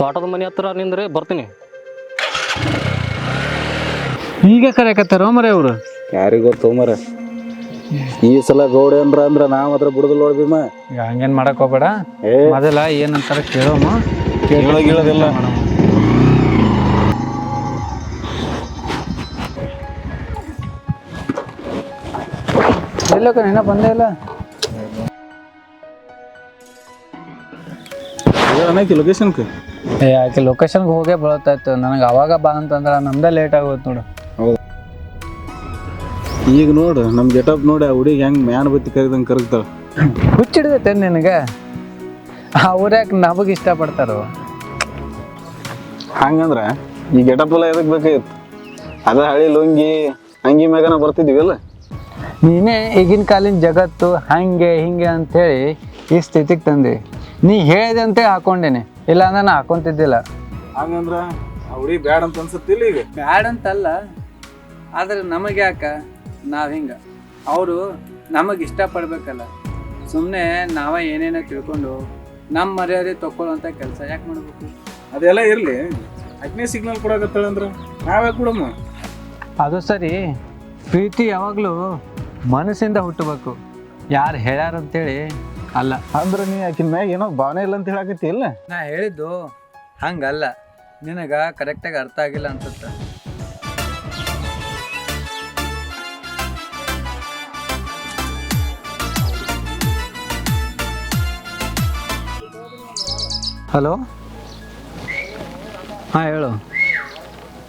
ತೋಟದ ಮನೆ ಹತ್ರ ನಿಂದ್ರೆ ಬರ್ತೀನಿ. ಈಗ ಕರೆಯಕತ್ತಾರ ಮರೆ ಅವರು. ಯಾರಿಗ ಗೊತ್ತು ಮರ, ಈ ಸಲ ಗೌಡ ಅಂದ್ರ ನಾವ್ ಹತ್ರ ಬಿಡುದಿಲ್ಲ ನೋಡಿ ಭೀಮ. ಈಗ ಹಂಗೇನ್ ಮಾಡಕ್ ಹೋಗ್ಬೇಡ, ಮೊದಲ ಏನಂತಾರ ಕೇಳೋಮ. ಕೇಳೋದಿಲ್ಲ. ಎಲ್ಲೋಕ ಇನ್ನ ಬಂದೇ ಇಲ್ಲ. ಲೊಕೇಶನ್ಗೆ ಆಕೆ ಲೊಕೇಶನ್ಗೆ ಹೋಗೇ ಬೀಳತ್ತಾಯ್ತು. ನನಗೆ ಅವಾಗ ಬಾ ಅಂತಂದ್ರೆ ನಮ್ದೇ ಲೇಟ್ ಆಗೋದು ನೋಡು. ಹೌದು, ಈಗ ನೋಡು ನಮ್ ಗೆಟಪ್ ನೋಡಿ ಆ ಹುಡುಗಿ ಹೆಂಗ್ ಮ್ಯಾನ್ ಬತ್ತಿ ಕರಿದಂಗೆ ಕರಗ್ತಾಳ. ಹುಚ್ಚಿಡ್ದೈತೆ ನಿನಗೆ. ಅವ್ರ್ಯಾಕೆ ನಮಗೆ ಇಷ್ಟಪಡ್ತಾರೋ? ಹಂಗಂದ್ರ ಈ ಗೆಟಪ್ ಎಲ್ಲ ಎದಕ್ ಬೇಕಾಗಿತ್ತು? ಅದ ಹಳಿ ಲುಂಗಿ ಅಂಗಿ ಮ್ಯಾಗನ ಬರ್ತಿದ್ವಿಲ್ಲ. ನೀನೇ ಈಗಿನ ಕಾಲಿನ ಜಗತ್ತು ಹಂಗೆ ಹಿಂಗೆ ಅಂಥೇಳಿ ಈ ಸ್ಥಿತಿಗೆ ತಂದೆ. ನೀ ಹೇಳಿದೆ ಅಂತೇಳಿ ಹಾಕೊಂಡೇನೆ, ಇಲ್ಲ ಅಂದ್ರೆ ನಾ ಹಾಕೊಂತಿದ್ದಿಲ್ಲ. ಹಂಗಂದ್ರ ಆ ಹುಡುಗಿ ಬ್ಯಾಡ ಅಂತ ಅನ್ಸತ್ತಿಲ್ಲ ಈಗ? ಬ್ಯಾಡ್ ಅಂತಲ್ಲ, ಆದ್ರೆ ನಮಗೆ ಯಾಕ ನಾವು ಹಿಂಗೆ, ಅವರು ನಮಗೆ ಇಷ್ಟಪಡ್ಬೇಕಲ್ಲ. ಸುಮ್ಮನೆ ನಾವ ಏನೇನೋ ತಿಳ್ಕೊಂಡು ನಮ್ಮ ಮರ್ಯಾದೆ ತಗೊಳ್ಳೋಂಥ ಕೆಲಸ ಯಾಕೆ ಮಾಡ್ಬೇಕು? ಅದೆಲ್ಲ ಇರ್ಲಿ, ಅಗ್ನಿ ಸಿಗ್ನಲ್ ಕೊಡಕತ್ತಾಳ ಅಂದ್ರ ನಾವ್ಯಾಕೆ ಕೊಡಮ್ಮ? ಅದು ಸರಿ, ಪ್ರೀತಿ ಯಾವಾಗಲೂ ಮನಸ್ಸಿಂದ ಹುಟ್ಟಬೇಕು, ಯಾರು ಹೇಳ್ಯಾರಂತೇಳಿ ಅಲ್ಲ. ಅಂದ್ರೆ ನೀ ಆಕಿನ ಮ್ಯಾಗ ಏನೋ ಭಾವನೆ ಇಲ್ಲ ಅಂತ ಹೇಳಕತ್ತಿ ಇಲ್ಲ? ನಾ ಹೇಳಿದ್ದು ಹಂಗಲ್ಲ, ನಿನಗೆ ಕರೆಕ್ಟಾಗಿ ಅರ್ಥ ಆಗಿಲ್ಲ ಅನ್ಸುತ್ತೆ. ಹಲೋ, ಹಾಂ ಹೇಳು.